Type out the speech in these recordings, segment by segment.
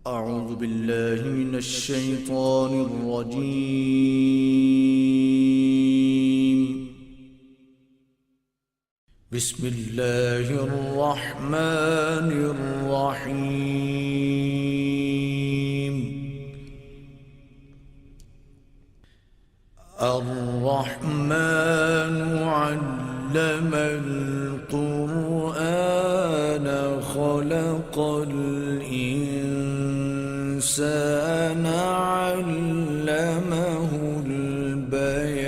أعوذ بالله من الشيطان الرجيم. بسم الله الرحمن الرحيم. الرحمن علم القرآن خلق الإنسان علمه البيان.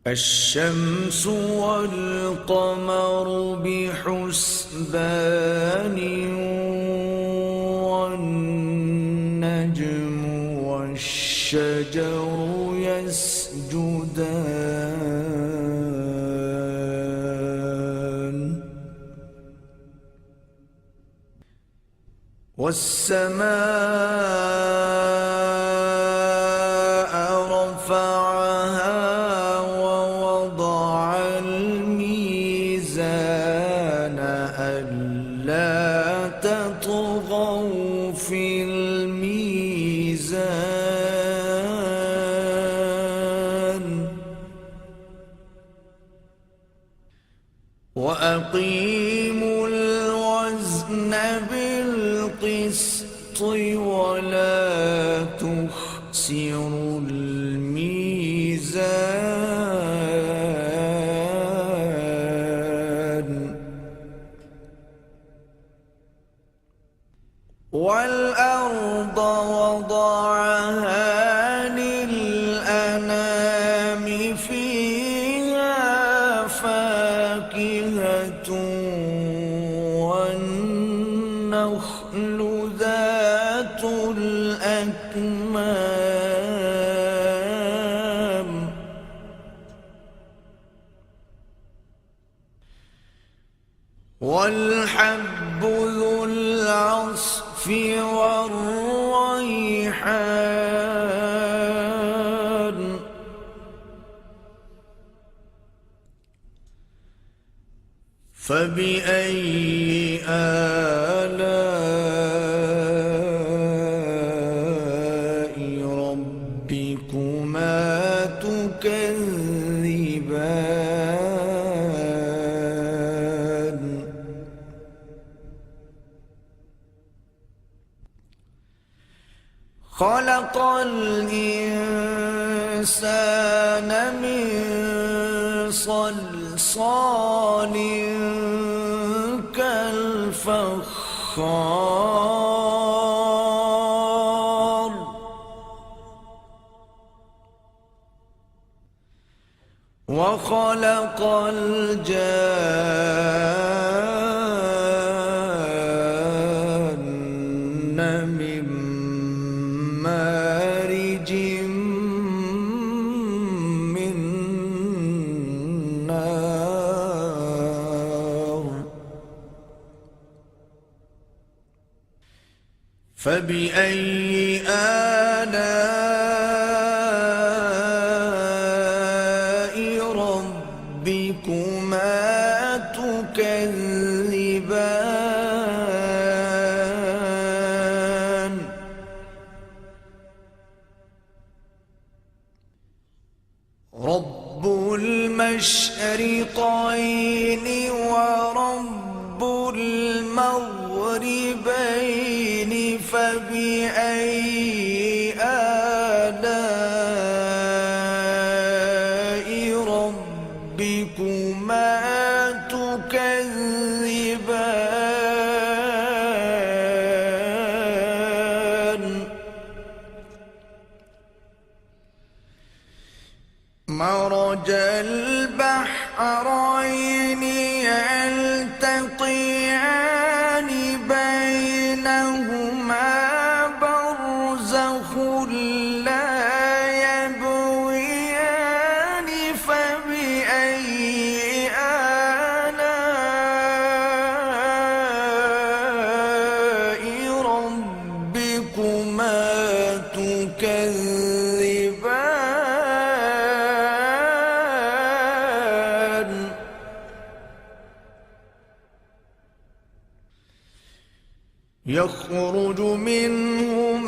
الشمس والقمر بحسبان والنجم والشجر يسجدان والسماء رفعها ووضع الميزان ألا تطغوا في الميزان وأقيموا الوزن بالقسط ولا تخسروا الميزان والأرض وضعها للأنام فيها فاكهة والنخل ذات الأكمام والحب ذو العصف والريحان فبأي آلاء ربكما تكذبان خلق الإنسان من صلصال كالفخار وخلق الجان من مارج من نار فبأي آلاء ربكما تكذبان رب المشرقين ورب المغربين فبأي آلاء ربكما تكذبان مرج البحرين يلتقيان بينهما برزخ لا يبغيان فبأي آلاء ربكما تكذبان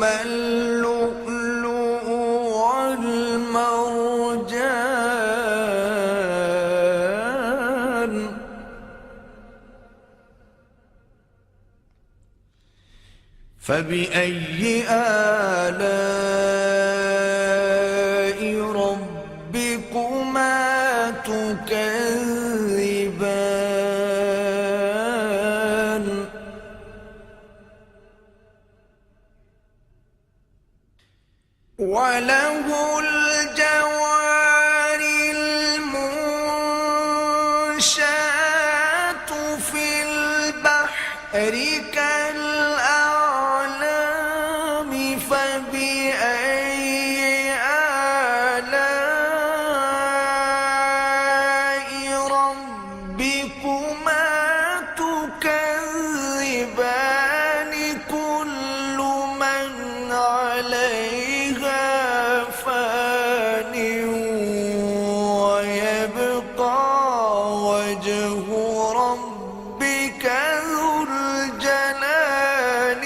فيهما اللؤلؤ والمرجان فبأي آلاء ربكما تكذبان وله الجوار المنشآت في البحر كالأعلام فبأي آلاء ربكما تكذبان كل من عليها فان ويبقى وجه ربك ذو الجلال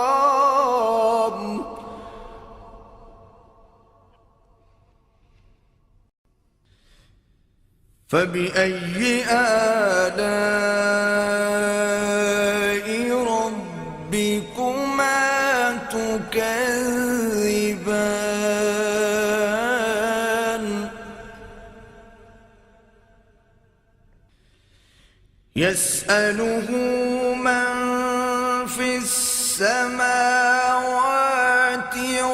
والإكرام فبأي آلاء ربكما تكذبان يسأله من في السماوات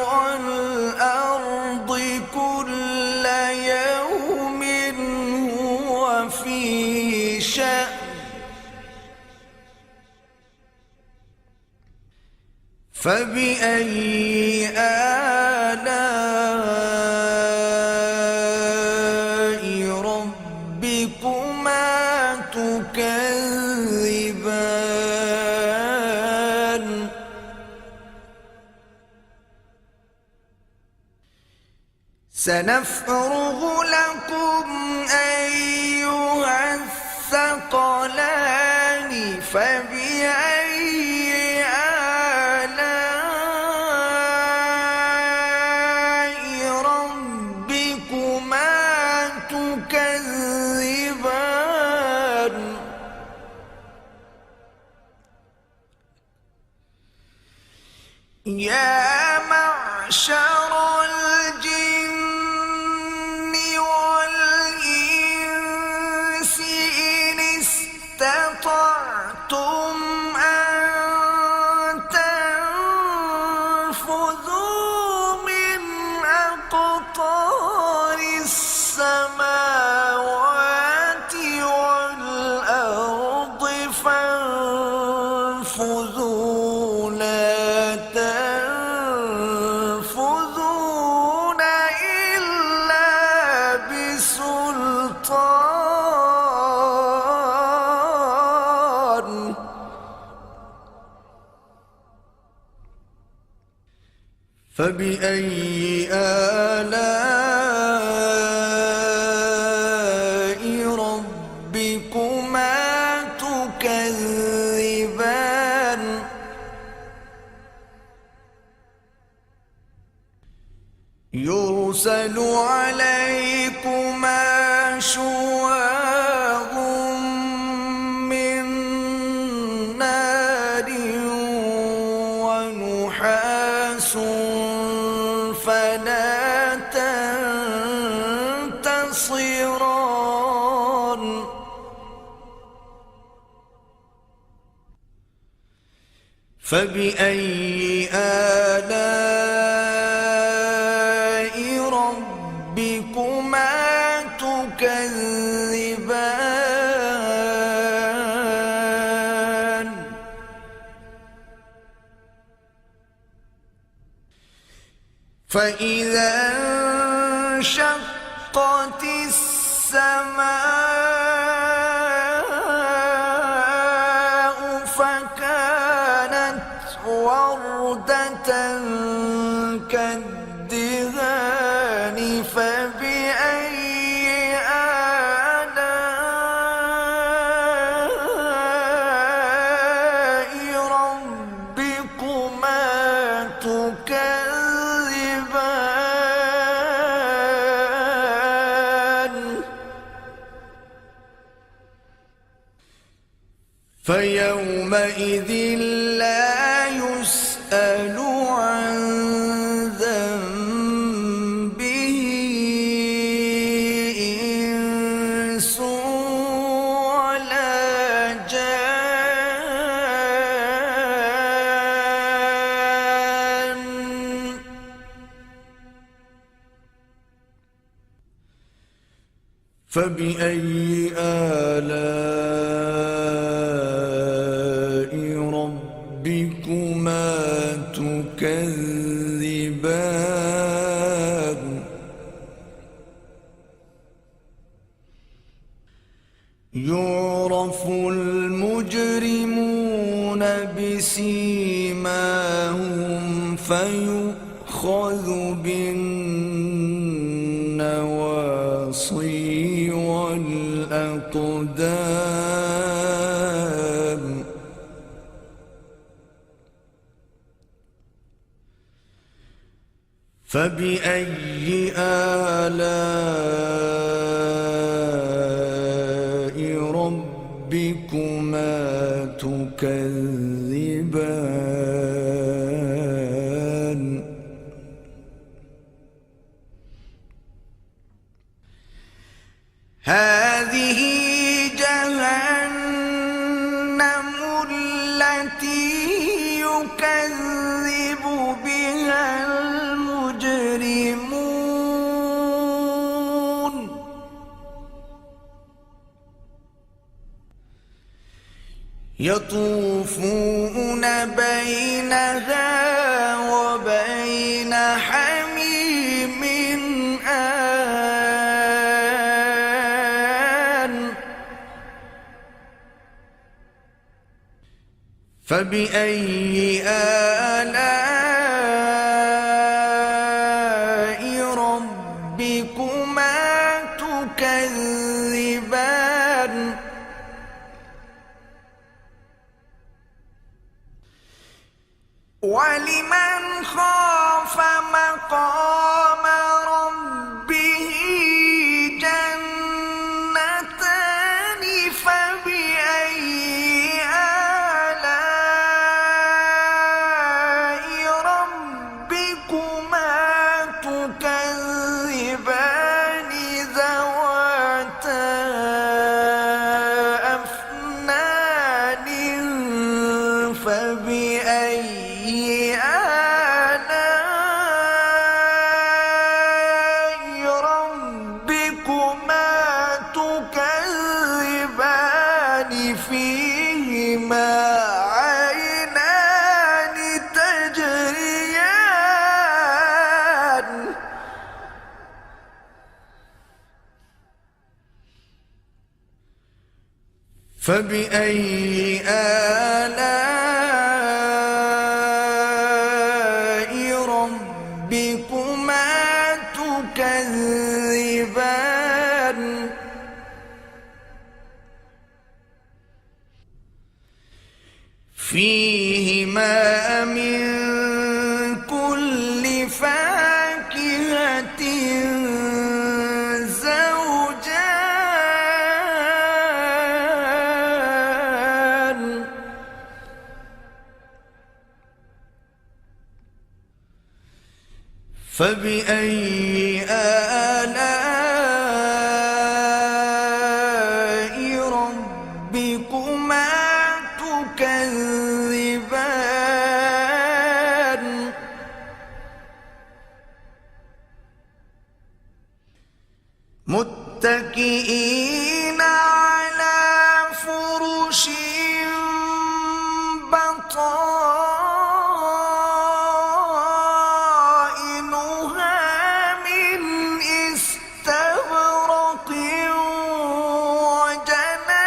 والأرض كل يوم هو في شأن فبأي آلاء ربكما تكذبان سنفرغ لكم أيها الثقلان فبأي ربكما تكذبان يا معشر الجن والإنس إن استطعتم أن تنفذوا من أقطار السماوات والأرض فانفذوا لا تنفذون إلا بسلطان فبأي آلاء ربكما تكذبان يرسل عليكما شواظ من نار ونحاس فلا تنتصران فبأي آلاء ربكما تكذبان فإذا انشقت السماء فكانت وردة كالدهان فبأي آلاء فيومئذ لا يسأل عن ذنبه إنس ولا جان. فبأي آلاء ربكما تكذبان. يعرف المجرمون بسيماهم فيؤخذ بالنواصي والأقدام. فبأي آلاء ربكما تكذبان. هذه جهنم التي يكذب بها المجرمون. يطوفون بينها وبين حميم آن. فبأي آلاء ربكما تكذبان. ولمن خاف مقام ربه جنتان. فبأي آلاء ربكما تكذبان ذواتا أفنان. فبأي آلاء ربكما تكذبان فيهما عينان تجريان. فبأي آلاء ربكما تكذبان. فيهما من كل فاكهة زوجان. فبأي آلاء ربكما تكذبان. متكئين على فرش بطائنها من استبرق. وجنى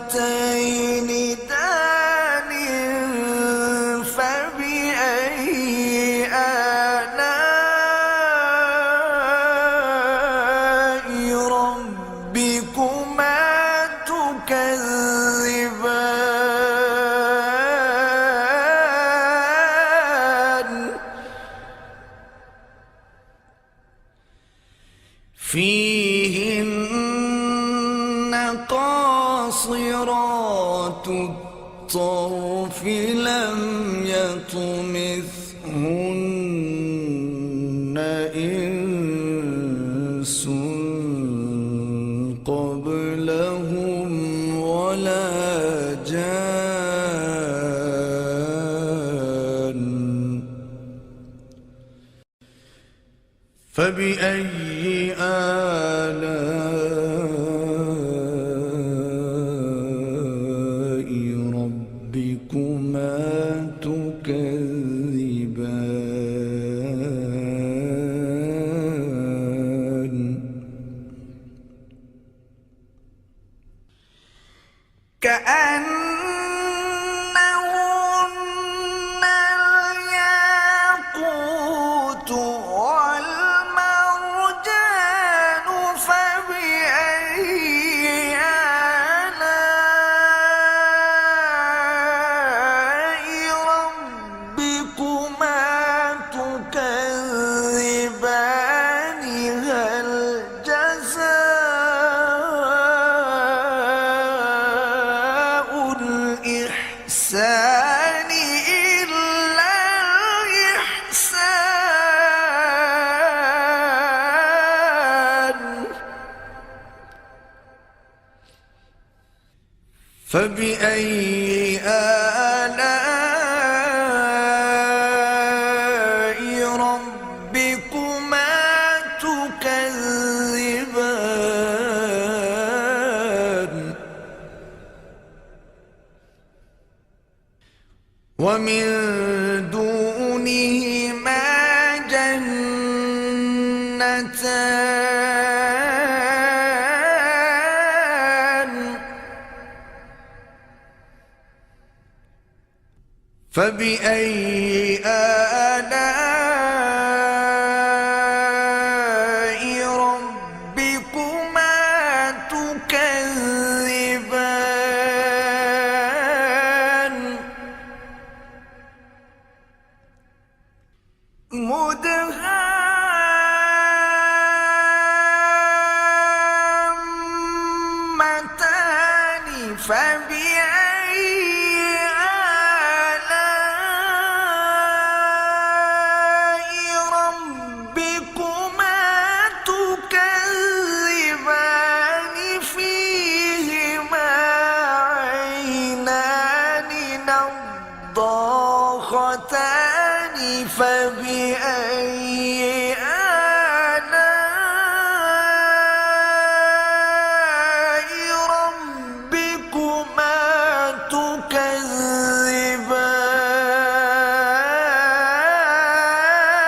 الجنتين دان. فبأي آلاء ربكما تكذبان. فيهن قاصرات قاصرات الطرف لم يطمثهن إنس قبلهم ولا جان فبأي آلاء ربكما تكذبان كأنهن الياقوت والمرجان فبأي آلاء ربكما تكذبان هل جزاء الإحسان إلا الإحسان فبأي آلاء ربكما تكذبان ومن دونهما جنتان فبأي آلاء ربكما تكذبان مدهامتان فبأي آلاء ربكما تكذبان فيهما عينان نضاختان فبأي آلاء ربكما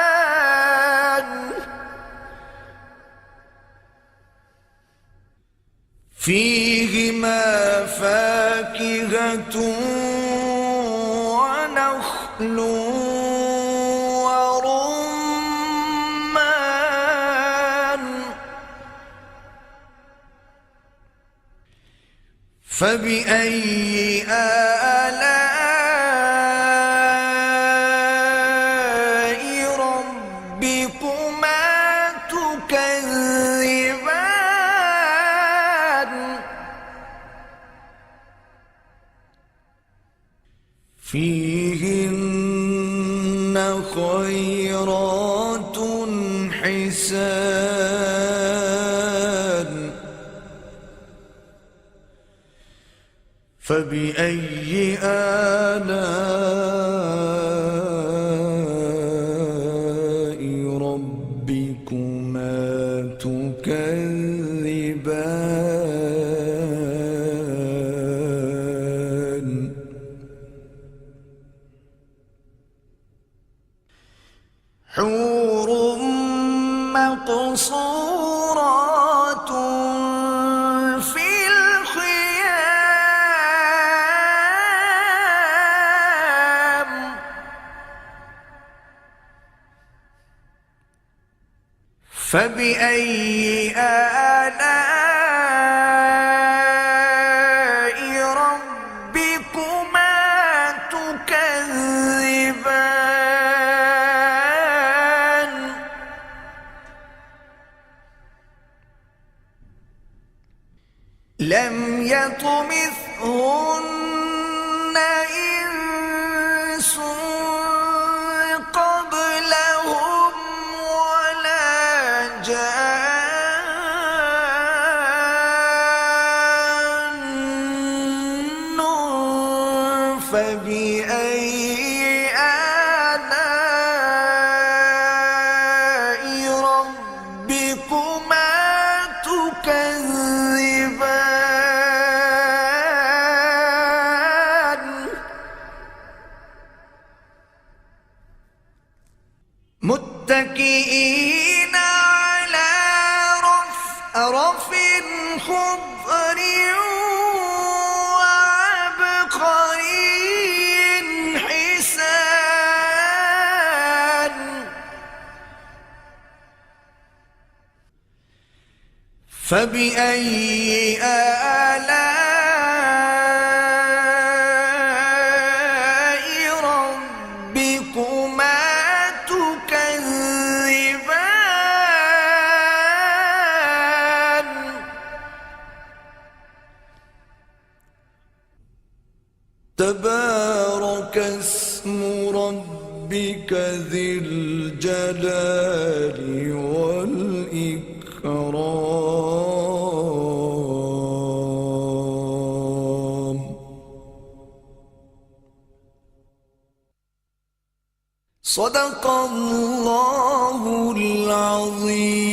تكذبان فيهما فاكهة ونخل ورمان فبأي آلاء ربكما تكذبان فيهن خيرات حسان فبأي آلاء ربكما تكذبان حور مقصورات في الخيام فبأي آلاء ربكما تكذبان لم يطمثهن فبأي آلاء ربكما تكذبان متكئين على رفرف خضر وعبقري حسان فبأي آلاء ربكما تكذبان تبارك اسم ربك ذي الجلال والإكرام صدق الله العظيم.